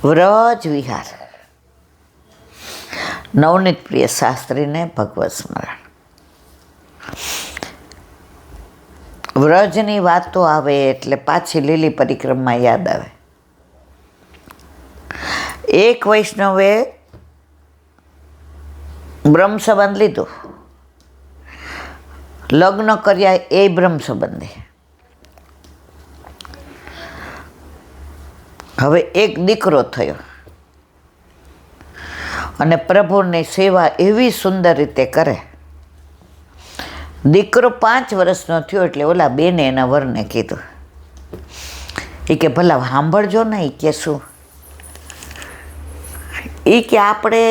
વ્રજ વિહાર. નવનીત પ્રિય શાસ્ત્રીને ભગવત સ્મરણ. વ્રજની વાતો આવે એટલે પાછી લીલી પરિક્રમા યાદ આવે. એક વૈષ્ણવે બ્રહ્મ સંબંધ લીધો, લગ્ન કર્યા એ બ્રહ્મ સંબંધે. હવે એક દીકરો થયો અને પ્રભુની સેવા એવી સુંદર રીતે કરે. દીકરો 5 વર્ષનો થયો એટલે ઓલા બેને એના વરને કીધું, એ કે ભલા સાંભળજો ને, એ કે શું, એ કે આપણે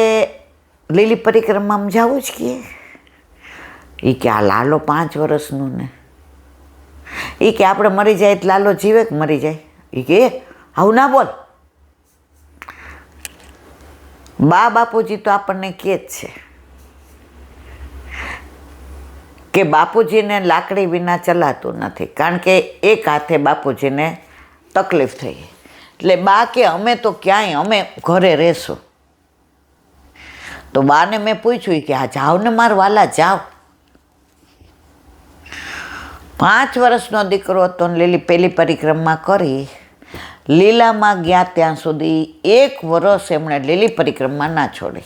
લીલી પરિક્રમામાં જવું જ કીએ. એ કે આ લાલો 5 વર્ષનું ને, એ કે આપણે મરી જાય તો લાલો જીવે કે મરી જાય. એ કે આવું ના બોલ, બા બાપુજી તો આપણને કહે જ છે કે બાપુજીને લાકડી વિના ચલાતું નથી, કારણ કે એક હાથે બાપુજીને તકલીફ થઈ. એટલે બા કે અમે તો ક્યાંય, અમે ઘરે રહેશું. તો બાને મેં પૂછ્યું કે આ જાઓ ને મારા વાલા, જાઓ. 5 વર્ષનો દીકરો હતો ને લીલી પેલી પરિક્રમા કરી, લીલામાં ગયા ત્યાં સુધી 1 વર્ષ એમણે લીલી પરિક્રમા ના છોડી.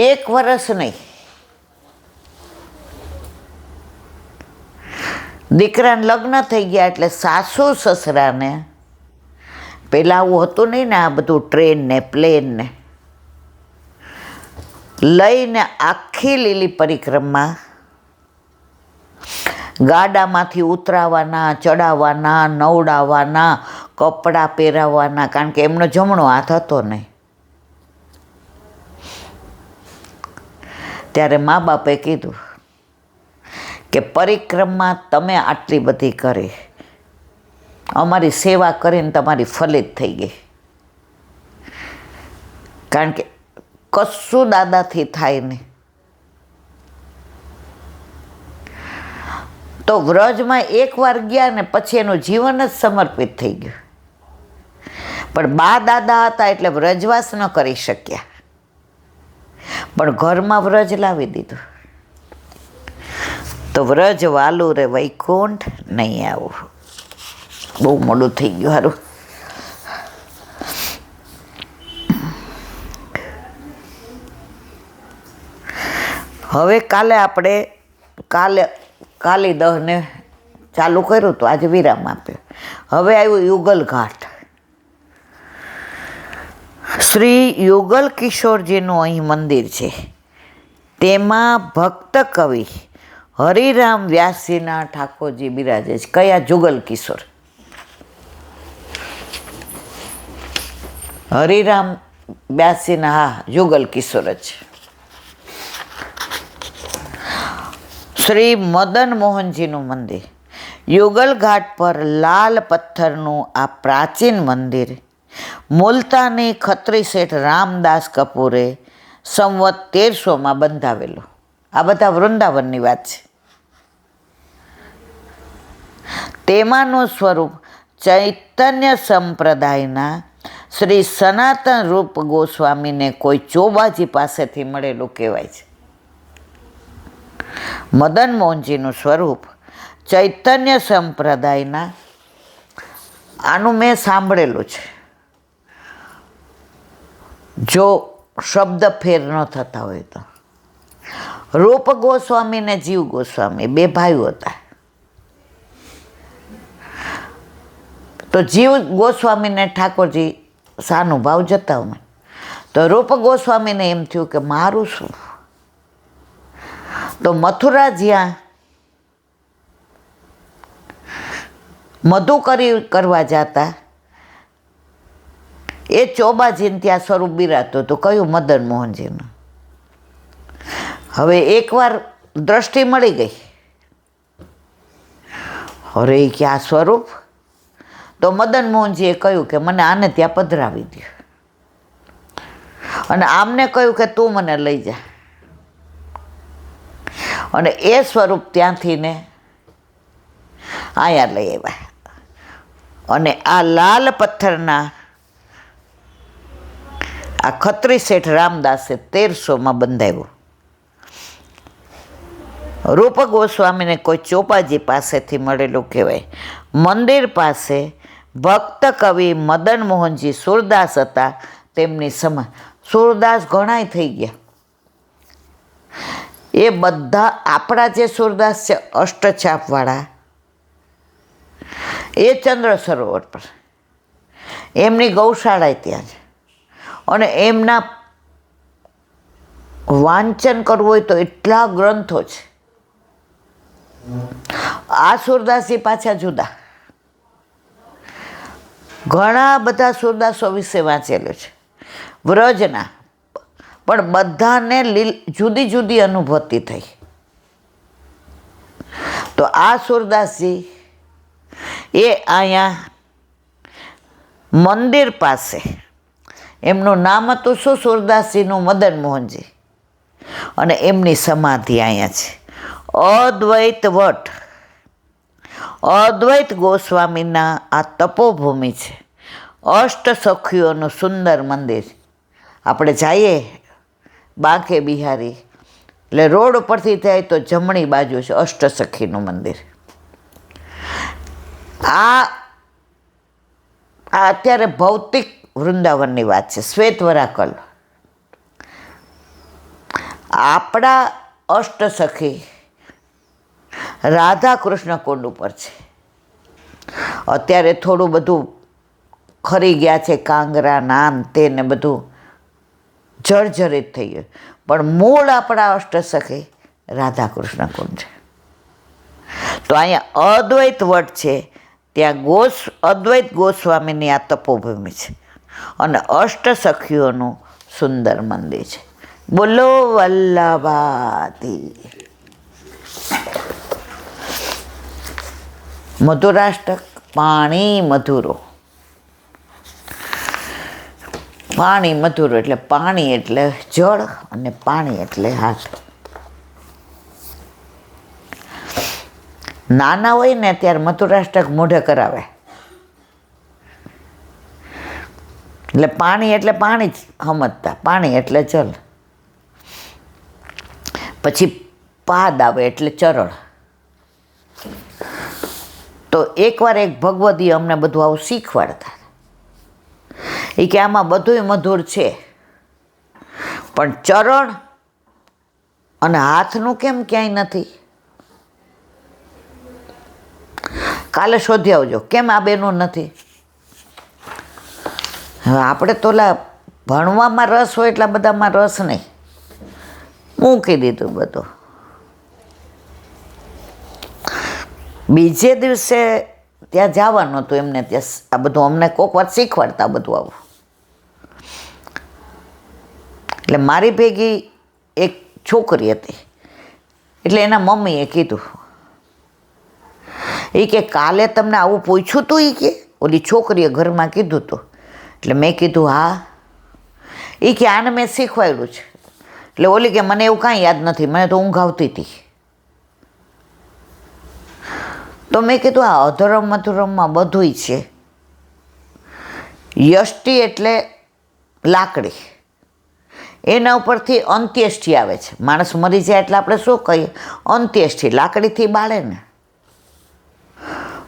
1 વર્ષ નહીં. દીકરાને લગ્ન થઈ ગયા એટલે સાસુ સસરાને, પેલા આવું હતું નહીં ને, આ બધું ટ્રેન ને પ્લેન ને, લઈને આખી લીલી પરિક્રમા ગાડામાંથી ઉતરાવાના, ચડાવવાના, નવડાવવાના, કપડાં પહેરાવવાના, કારણ કે એમનો જમણો હાથ હતો નહીં. ત્યારે મા બાપે કીધું કે પરિક્રમા તમે આટલી બધી કરી, અમારી સેવા કરીને તમારી ફલિત થઈ ગઈ. કારણ કે કશું દાદાથી થાય નહીં. તો વ્રજમાં એકવાર ગયા ને પછી એનું જીવન જ સમર્પિત થઈ ગયું. પણ બા દાદા હતા એટલે વ્રજવાસ ન કરી શક્યા, પણ ઘરમાં વ્રજ લાવી દીધું. તો વ્રજ વાલું રે વૈકુંઠ નહીં આવું. બહુ મોડું થઈ ગયું. સારું, હવે કાલે આપણે કાલી દહને ચાલુ કર્યું હતું, આજે વિરામ આપ્યો. હવે આવ્યું યુગલ ઘાટ. શ્રી યુગલ કિશોરજીનું અહીં મંદિર છે. તેમાં ભક્ત કવિ હરિરામ વ્યાસજીના ઠાકોરજી બિરાજે છે. કયા? જુગલ કિશોર. હરિરામ વ્યાસજીના, હા, જુગલ કિશોર જ. શ્રી મદન મોહનજીનું મંદિર. યુગલ ઘાટ પર લાલ પથ્થરનું આ પ્રાચીન મંદિર મુલતાની ખત્રી શેઠ રામદાસ કપૂરે સંવત 1300માં બંધાવેલું. આ બધા વૃંદાવનની વાત છે. તેમાંનું સ્વરૂપ ચૈતન્ય સંપ્રદાયના શ્રી સનાતન રૂપ ગોસ્વામીને કોઈ ચોબાજી પાસેથી મળેલું કહેવાય છે. મદન મોહનજીનું સ્વરૂપ ચૈતન્ય સંપ્રદાયના, આનું મેં સાંભળેલું છે. જો શબ્દ ફેર ન થતા હોય તો. રૂપ ગોસ્વામી ને જીવ ગોસ્વામી 2 ભાઈઓ હતા. તો જીવ ગોસ્વામીને ઠાકોરજી સાનું ભાવ જતા હોય, તો રૂપ ગોસ્વામીને એમ થયું કે મારું શું. તો મથુરા જ્યાં મધુકરી કરવા જતા, એ ચોબાજીને ત્યાં સ્વરૂપ બિરાતું હતું. કયું? મદન મોહનજીનું. હવે એકવાર દ્રષ્ટિ મળી ગઈ, અરે કે આ સ્વરૂપ. તો મદન મોહનજીએ કહ્યું કે મને આને ત્યાં પધરાવી દો, અને આમને કહ્યું કે તું મને લઈ જા. અને એ સ્વરૂપ ત્યાંથી ને અહીંયા લઈ આવ્યા. અને આ લાલ પથ્થરના આ ખત્રી શેઠ રામદાસે 1300માં બંધાવ્યું. રૂપ ગોસ્વામીને કોઈ ચોપાજી પાસેથી મળેલું કહેવાય. મંદિર પાસે ભક્ત કવિ મદન મોહનજી સુરદાસ હતા, તેમની સમા. સુરદાસ ઘણાય થઈ ગયા. એ બધા આપણા જે સુરદાસ છે અષ્ટછાપવાળા, એ ચંદ્ર સરોવર પર, એમની ગૌશાળા ત્યાં છે. અને એમના વાંચન કરવું હોય તો એટલા ગ્રંથો છે. આ સુરદાસજી પાછા જુદા. ઘણા બધા સુરદાસો વિશે વાંચેલું છે વ્રજના, પણ બધાને જુદી જુદી અનુભૂતિ થઈ. તો આ સુરદાસજી એ અહીંયા મંદિર પાસે, એમનું નામ હતું શું? સુરદાસજીનું મદન મોહનજી. અને એમની સમાધિ અહીંયા છે. અદ્વૈત વટ, અદ્વૈત ગોસ્વામીના આ તપોભૂમિ છે. અષ્ટ સખીઓનું સુંદર મંદિર. આપણે જઈએ બાંકે બિહારી, એટલે રોડ ઉપરથી જાય તો જમણી બાજુ છે અષ્ટ સખીનું મંદિર. આ અત્યારે ભૌતિક વૃંદાવનની વાત છે, શ્વેતવરાકલ. આપણા અષ્ટ સખી રાધા કૃષ્ણ કુંડ ઉપર છે. અત્યારે થોડું બધું ખરી ગયા છે, કાંગરા નામ તેને બધું જર્જરિત થઈ ગયું, પણ મૂળ આપણા અષ્ટ સખી રાધા કૃષ્ણ કુંડ છે. તો અહીંયા અદ્વૈત વટ છે, ત્યાં અદ્વૈત ગોસ્વામીની આ તપોભૂમિ છે અને અષ્ટ સખીઓનું સુંદર મંદિર છે. બોલો વલ્લભાથી. મધુરાષ્ટક પાણી મધુરો. પાણી મધુરો એટલે પાણી એટલે જળ અને પાણી એટલે હાથ. નાના હોય ને ત્યારે મધુરાષ્ટક મોઢે કરાવે, એટલે પાણી એટલે પાણી જ સમજતા, પાણી એટલે જલ. પછી પાદ આવે એટલે ચરણ. તો એકવાર એક ભગવદી અમને બધું આવું શીખવાડતા. એ કે આમાં બધુંય મધુર છે, પણ ચરણ અને હાથનું કેમ ક્યાંય નથી? કાલે શોધી આવજો કેમ આ બેનું નથી. હવે આપણે તો ભણવામાં રસ હોય એટલા બધામાં રસ નહીં, મૂકી દીધું બધું. બીજે દિવસે ત્યાં જવાનું હતું એમને, ત્યાં આ બધું અમને કોઈક વાર શીખવાડતા બધું આવું. એટલે મારી ભેગી એક છોકરી હતી, એટલે એના મમ્મીએ કીધું, એ કે કાલે તમને આવું પૂછ્યું હતું? એ કે ઓલી છોકરીએ ઘરમાં કીધું હતું. એટલે મેં કીધું હા. એ કે આને મેં શીખવાડ્યું છે. એટલે ઓલી કે મને એવું કાંઈ યાદ નથી, મને તો ઊંઘ આવતી હતી. તો મેં કીધું આ અધરમ મધુરમમાં બધુંય છે. યષ્ટિ એટલે લાકડી, એના ઉપરથી અંત્યેષ્ટિ આવે છે. માણસ મરી જાય એટલે આપણે શું કહીએ? અંત્યેષ્ટિ. લાકડીથી બાળે ને.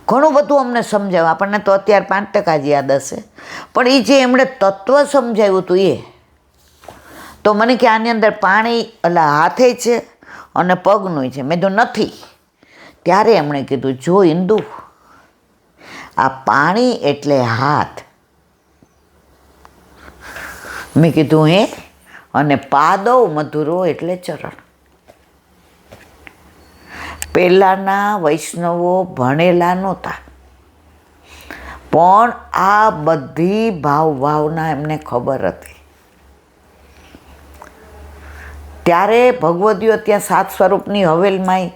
ઘણું બધું અમને સમજાવ્યું. આપણને તો અત્યારે 5% જ યાદ હશે, પણ એ જે એમણે તત્વ સમજાવ્યું હતું એ. તો મને કે આની અંદર પાણી એટલે હાથે છે અને પગનું છે. મેં તો નથી. ત્યારે એમણે કીધું જો ઇન્દુ, આ પાણી એટલે હાથ. મેં કીધું હે? અને પાદવ મધુરો એટલે ચરણ. પહેલાંના વૈષ્ણવો ભણેલા નહોતા, પણ આ બધી ભાવના એમને ખબર હતી. ત્યારે ભગવદીઓ ત્યાં 7 સ્વરૂપની હવેલમાં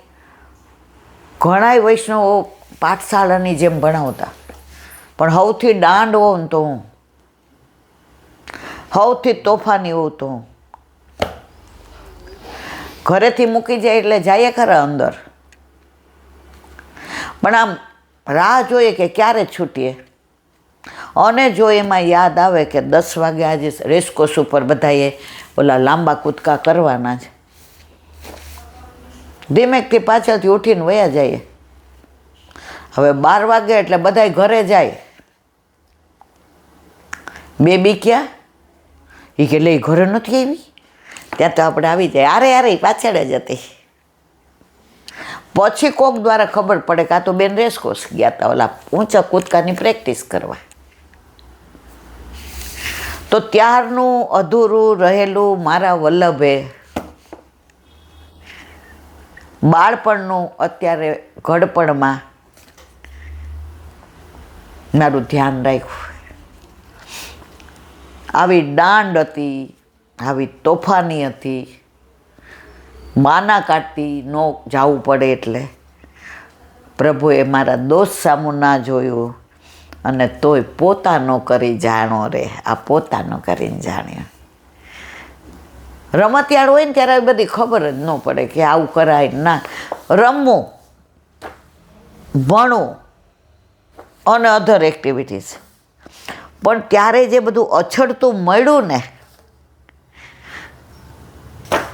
ઘણાય વૈષ્ણવો પાઠશાળાની જેમ ભણાવતા, પણ સૌથી દાંડ હોઉં ને તો હું, સૌથી તોફાની હોઉં તો હું. ઘરેથી મૂકી જાય એટલે જઈએ ખરા અંદર, પણ આમ રાહ જોઈએ કે ક્યારે છૂટીએ. અને જો એમાં યાદ આવે કે 10 વાગે આજે રેસકોર્સ ઉપર બધાએ ઓલા લાંબા કૂદકા કરવાના છે, ધીમેકથી પાછળથી ઉઠીને વયા જઈએ. હવે 12 વાગે એટલે બધાય ઘરે જાય. બેબી ક્યાં? એ કે લે ઘરે નથી આવી. ત્યાં તો આપણે આવી જાય, આરે પાછળ જ હતી. પછી કોક દ્વારા ખબર પડે કે આ તો બેન રેસકોર્સ ગયા હતા ઓલા ઊંચા કૂદકાની પ્રેક્ટિસ કરવા. તો ત્યારનું અધૂરું રહેલું મારા વલ્લભે બાળપણનું અત્યારે ઘડપણમાં મારું ધ્યાન રાખ્યું. આવી દાંડ હતી, આવી તોફાની હતી, માના કાઢતી ન જવું પડે એટલે પ્રભુએ મારા દોસ્ત સામું ના જોયું અને તોય પોતાનો કરી જાણો રે, આ પોતાનો કરીને જાણ્યો. રમતિયાળ હોય ને ત્યારે બધી ખબર જ ન પડે કે આવું કરાય ના. રમવું, ભણવું અને અધર એક્ટિવિટીઝ, પણ ત્યારે જે બધું અછડતું મળ્યું ને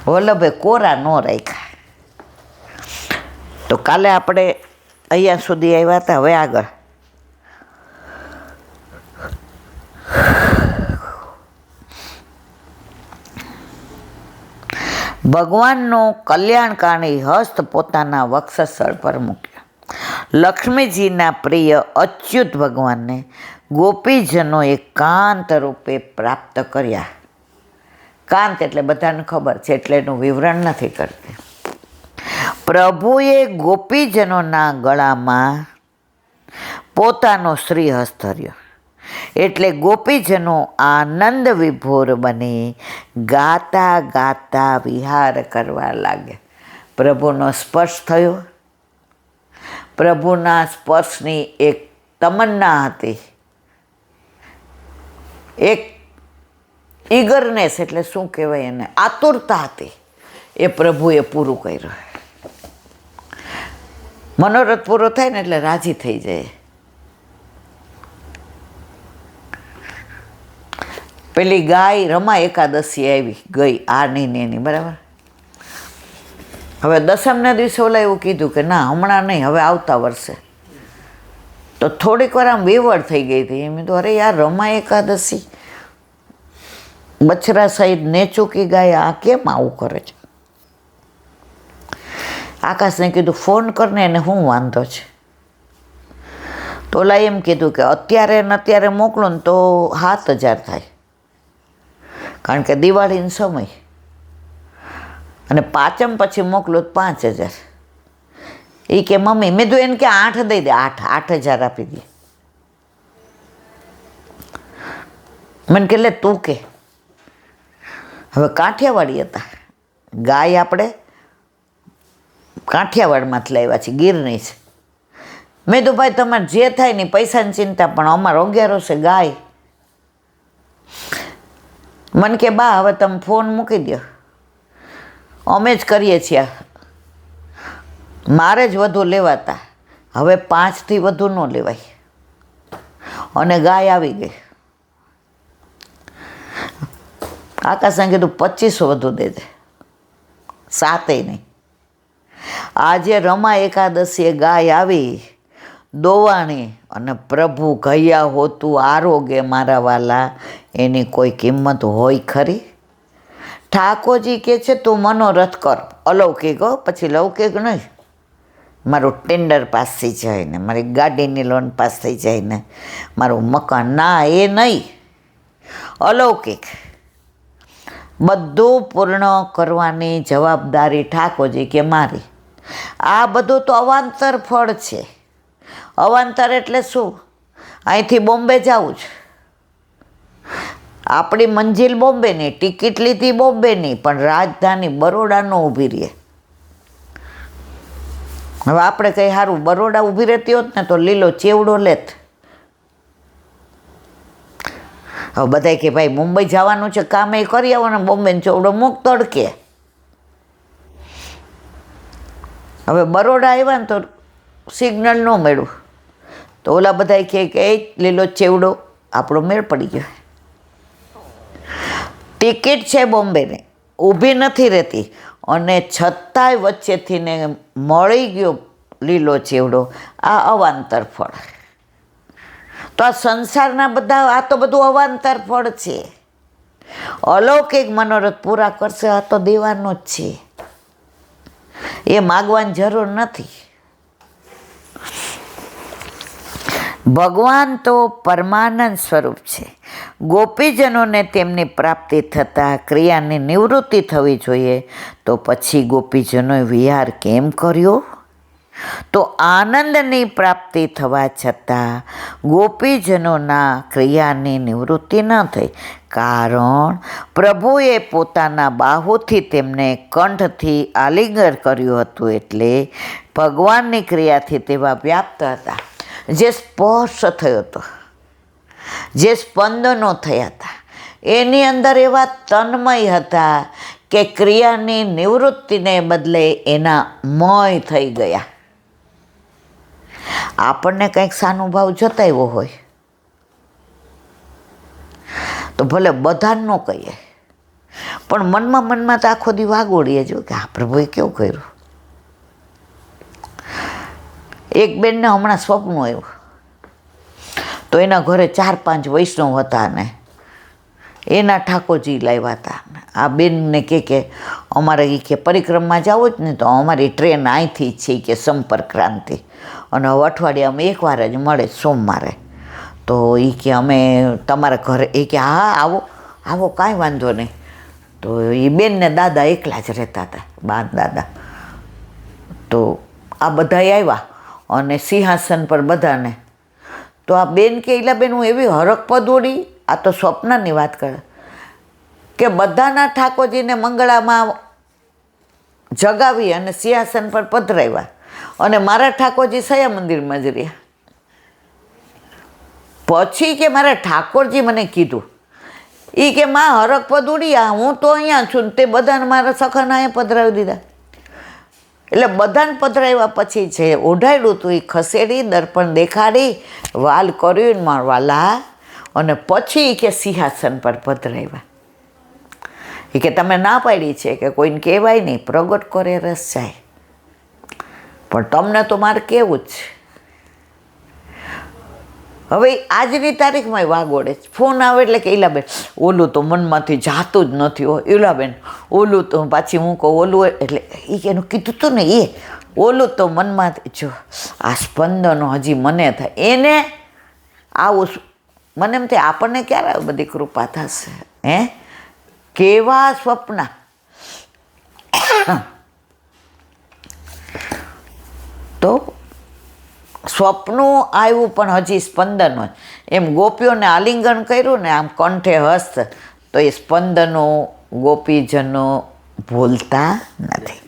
વલ્લભે કોરા ન રાખ્યા. તો કાલે આપણે અહીંયા સુધી આવ્યા હતા. હવે આગળ ભગવાનનો કલ્યાણકારી હસ્ત પોતાના વક્ષસ્થળ પર મૂક્યો. લક્ષ્મીજીના પ્રિય અચ્યુત ભગવાનને ગોપીજનોએ કાંત રૂપે પ્રાપ્ત કર્યા. કાંત એટલે બધાને ખબર છે એટલે એનું વિવરણ નથી કરતી. પ્રભુએ ગોપીજનોના ગળામાં પોતાનો શ્રીહસ્ત ધર્યો એટલે ગોપીજનો આનંદ વિભોર બની ગાતા ગાતા વિહાર કરવા લાગે. પ્રભુનો સ્પર્શ થયો. પ્રભુના સ્પર્શની એક તમન્ના હતી, એક ઈગરનેસ એટલે શું કહેવાય એને, આતુરતા હતી. એ પ્રભુએ પૂરું કર્યું. મનોરથ પૂરો થાય ને એટલે રાજી થઈ જાય. પેલી ગાય રમા એકાદશી આવી ગઈ, આ નહીં એની બરાબર. હવે દસમના દિવસે ઓલા એવું કીધું કે ના હમણાં નહીં, હવે આવતા વર્ષે. તો થોડીક વાર આમ વેવડ થઈ ગઈ હતી. એમ તો અરે યાર રમા એકાદશી, બછરા સહિત નેચુકી ગાય, આ કેમ આવું કરે છે? આકાશને કીધું ફોન કરને એને શું વાંધો છે. તો ઓલા એમ કીધું કે અત્યારે ને અત્યારે મોકલો ને તો 7,000 થાય, કારણ કે દિવાળીનો સમય, અને પાંચમ પછી મોકલો તો 5,000. એ કે મમ્મી, મેં તો એને કે 8 દઈ દે, 8,000 આપી દે. મને કે લે તું કે. હવે કાઠિયાવાડી હતા, ગાય આપણે કાઠિયાવાડમાંથી લાવ્યા છે, ગીરની છે. મેં તો ભાઈ તમારે જે થાય ને પૈસાની ચિંતા, પણ અમારો 11 ગાય. મને કે બા હવે તમે ફોન મૂકી દો, અમે જ કરીએ છીએ, મારે જ વધુ લેવાતા, હવે 5થી વધુ ન લેવાય. અને ગાય આવી ગઈ. આકાશે કીધું 2500 વધુ દે દે, 7 નહીં. આજે રમા એકાદશીએ ગાય આવી દોવાણી અને પ્રભુ ગયા હોતું આરોગ્ય મારા વાલા, એની કોઈ કિંમત હોય ખરી? ઠાકોરજી કે છે તું મનોરથ કર, અલૌકિક હો, પછી લૌકિક નહીં. મારું ટેન્ડર પાસ થઈ જાય ને, મારી ગાડીની લોન પાસ થઈ જાય ને, મારું મકાન, ના એ નહીં. અલૌકિક બધું પૂર્ણ કરવાની જવાબદારી ઠાકોરજી કે મારી. આ બધું તો અવાંતર ફળ છે. અવાંતર એટલે શું? અહીંથી બોમ્બે જવું છે, આપણી મંજિલ બોમ્બેની, ટિકિટ લીધી બોમ્બેની, પણ રાજધાની બરોડાનો ઊભી રહે. હવે આપણે કંઈ સારું બરોડા ઊભી રહેતી હોત ને તો લીલો ચેવડો લેત. હવે બધા કે ભાઈ મુંબઈ જવાનું છે, કામ એ કરી આવો ને બોમ્બેનો ચેવડો મૂક તડકે. હવે બરોડા આવ્યા ને તો સિગ્નલ ન મળ્યું, તો ઓલા બધા કહે કે એ લીલો ચેવડો આપણો મેળ પડી ગયો. ટિકિટ છે બોમ્બેની, ઊભી નથી રહેતી, અને છતાંય વચ્ચેથી ને મળી ગયો લીલો ચેવડો. આ અવાંતર ફળ. તો આ સંસારના બધા, આ તો બધું અવાંતર ફળ છે. અલૌકિક મનોરથ પૂરા કરશે, આ તો દેવાનો જ છે, એ માગવાની જરૂર નથી. ભગવાન તો પરમાનંદ સ્વરૂપ છે. ગોપીજનોને તેમની પ્રાપ્તિ થતાં ક્રિયાની નિવૃત્તિ થવી જોઈએ, તો પછી ગોપીજનોએ વિહાર કેમ કર્યો? તો આનંદની પ્રાપ્તિ થવા છતાં ગોપીજનોના ક્રિયાની નિવૃત્તિ ન થઈ, કારણ પ્રભુએ પોતાના બાહુથી તેમને કંઠથી આલિંગન કર્યું હતું. એટલે ભગવાનની ક્રિયાથી તેવા વ્યાપ્ત હતા. જે સ્પર્શ થયો હતો, જે સ્પંદનો થયા હતા, એની અંદર એવા તન્મય હતા કે ક્રિયાની નિવૃત્તિને બદલે એના મય થઈ ગયા. આપણને કંઈક સાનુભાવ જતાવ્યો હોય તો ભલે બધાને ન કહીએ, પણ મનમાં તો આખો દી વાગોડીએ જો કે આ પ્રભુએ કેવું કર્યું. એક બેનને હમણાં સ્વપ્ન આવ્યું, તો એના ઘરે 4-5 વૈષ્ણવ હતા ને એના ઠાકોરજી લાવ્યા હતા. આ બેનને કે અમારે એ કે પરિક્રમા જવું જ ને, તો અમારી ટ્રેન અહીંથી છે કે સંપર્ક ક્રાંતિ, અને હવે અઠવાડિયામાં એકવાર જ મળે સોમવારે. તો એ કે અમે તમારા ઘરે, એ કે હા આવો આવો, કાંઈ વાંધો નહીં. તો એ બેનને દાદા એકલા જ રહેતા હતા, બા દાદા. તો આ બધા આવ્યા અને સિંહાસન પર બધાને. તો આ બેન કે એલા બેન, હું એવી હરખ પદોડી, આ તો સ્વપ્નની વાત કરે, કે બધાના ઠાકોરજીને મંગળામાં જગાવી અને સિંહાસન પર પધરાવ્યા, અને મારા ઠાકોરજી સયા મંદિરમાં જ રહ્યા. પછી કે મારા ઠાકોરજી મને કીધું, એ કે માં હરખ પદોડી, આ હું તો અહીંયા છું ને તે બધાને મારા સખાના અહીંયા પધરાવી દીધા. એટલે બધાને પધરાવ્યા પછી છે ઓઢાડ્યું હતું, એ ખસેડી દર્પણ દેખાડી વાલ કર્યું ને મારા વાલા, અને પછી કે સિંહાસન પર પધરાવ્યા. એ કે તમે ના પાડી છે કે કોઈને કહેવાય નહીં, પ્રગટ કરે રસ જાય, પણ તમને તો મારે કેવું જ છે. હવે આજની તારીખમાં વાગોડે ફોન આવે એટલે કે ઈલાબેન ઓલું તો મનમાંથી જાતું જ નથી હો, ઈલાબેન ઓલું તો, પાછી હું કહું ઓલું, એટલે એ કે એનું કીધું હતું ને, એ ઓલું તો મનમાંથી, જો આ સ્પંદનો હજી મને થાય એને આવું. મને એમ થાય આપણને ક્યારે બધી કૃપા થશે? હે, કેવા સ્વપ્ન! તો સ્વપ્નું આવ્યું પણ હજી સ્પંદન હોય. એમ ગોપીઓને આલિંગન કર્યું ને આમ કંઠે હસ્ત, તો એ સ્પંદનો ગોપીજનો ભૂલતા નથી.